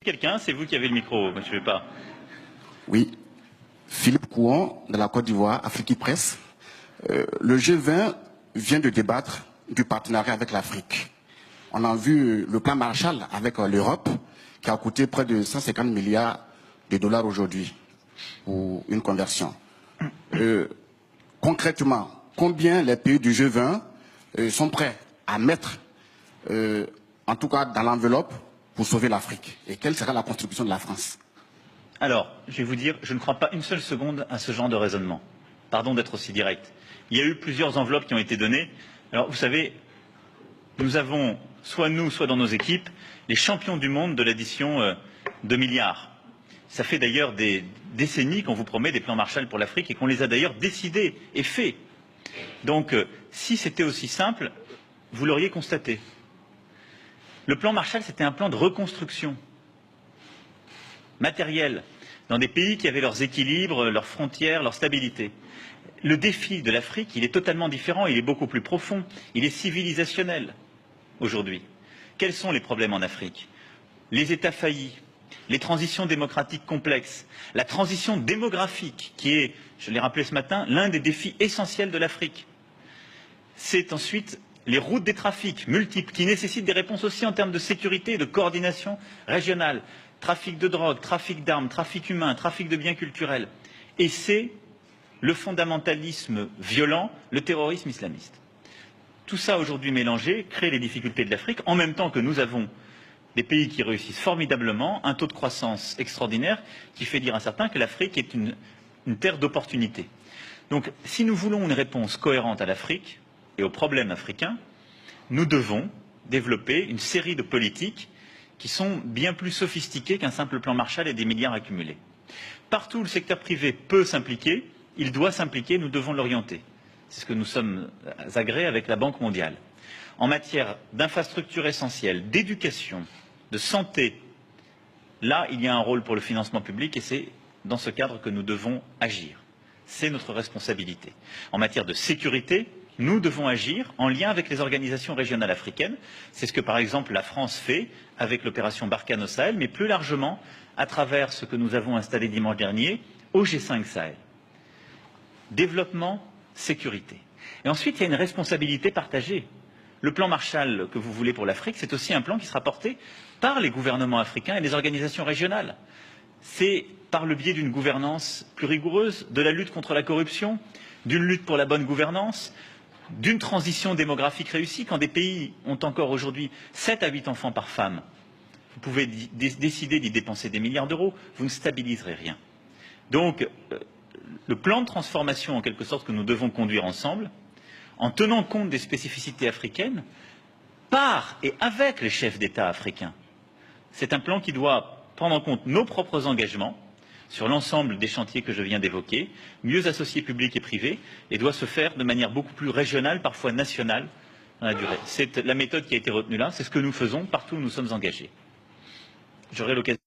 Quelqu'un, c'est vous qui avez le micro, moi je ne vais pas. Oui, Philippe Couon, de la Côte d'Ivoire, Afrique Presse. Le G20 vient de débattre du partenariat avec l'Afrique. On a vu le plan Marshall avec l'Europe, qui a coûté près de 150 milliards de dollars aujourd'hui pour une conversion. Concrètement, combien les pays du G20 sont prêts à mettre, en tout cas dans l'enveloppe, pour sauver l'Afrique? Et quelle sera la contribution de la France? Alors, je vais vous dire, je ne crois pas une seule seconde à ce genre de raisonnement. Pardon d'être aussi direct. Il y a eu plusieurs enveloppes qui ont été données. Alors, vous savez, nous avons, soit nous, soit dans nos équipes, les champions du monde de l'addition de milliards. Ça fait d'ailleurs des décennies qu'on vous promet des plans Marshall pour l'Afrique et qu'on les a d'ailleurs décidés et faits. Donc, si c'était aussi simple, vous l'auriez constaté. Le plan Marshall, c'était un plan de reconstruction matérielle dans des pays qui avaient leurs équilibres, leurs frontières, leur stabilité. Le défi de l'Afrique, il est totalement différent, il est beaucoup plus profond, il est civilisationnel aujourd'hui. Quels sont les problèmes en Afrique? Les États faillis, les transitions démocratiques complexes, la transition démographique qui est, je l'ai rappelé ce matin, l'un des défis essentiels de l'Afrique. C'est ensuite les routes des trafics multiples qui nécessitent des réponses aussi en termes de sécurité et de coordination régionale. Trafic de drogue, trafic d'armes, trafic humain, trafic de biens culturels. Et c'est le fondamentalisme violent, le terrorisme islamiste. Tout ça aujourd'hui mélangé crée les difficultés de l'Afrique, en même temps que nous avons des pays qui réussissent formidablement, un taux de croissance extraordinaire qui fait dire à certains que l'Afrique est une terre d'opportunités. Donc si nous voulons une réponse cohérente à l'Afrique et aux problèmes africains, nous devons développer une série de politiques qui sont bien plus sophistiquées qu'un simple plan Marshall et des milliards accumulés. Partout où le secteur privé peut s'impliquer, il doit s'impliquer, nous devons l'orienter. C'est ce que nous sommes agréés avec la Banque mondiale. En matière d'infrastructures essentielles, d'éducation, de santé, là, il y a un rôle pour le financement public et c'est dans ce cadre que nous devons agir. C'est notre responsabilité. En matière de sécurité, nous devons agir en lien avec les organisations régionales africaines. C'est ce que, par exemple, la France fait avec l'opération Barkhane au Sahel, mais plus largement à travers ce que nous avons installé dimanche dernier au G5 Sahel. Développement, sécurité. Et ensuite, il y a une responsabilité partagée. Le plan Marshall que vous voulez pour l'Afrique, c'est aussi un plan qui sera porté par les gouvernements africains et les organisations régionales. C'est par le biais d'une gouvernance plus rigoureuse, de la lutte contre la corruption, d'une lutte pour la bonne gouvernance, d'une transition démographique réussie. Quand des pays ont encore aujourd'hui 7 à 8 enfants par femme, vous pouvez décider d'y dépenser des milliards d'euros, vous ne stabiliserez rien. Donc, le plan de transformation, en quelque sorte, que nous devons conduire ensemble, en tenant compte des spécificités africaines, par et avec les chefs d'État africains. C'est un plan qui doit prendre en compte nos propres engagements sur l'ensemble des chantiers que je viens d'évoquer, mieux associer public et privé, et doit se faire de manière beaucoup plus régionale, parfois nationale, dans la durée. C'est la méthode qui a été retenue là, c'est ce que nous faisons partout où nous sommes engagés. J'aurai l'occasion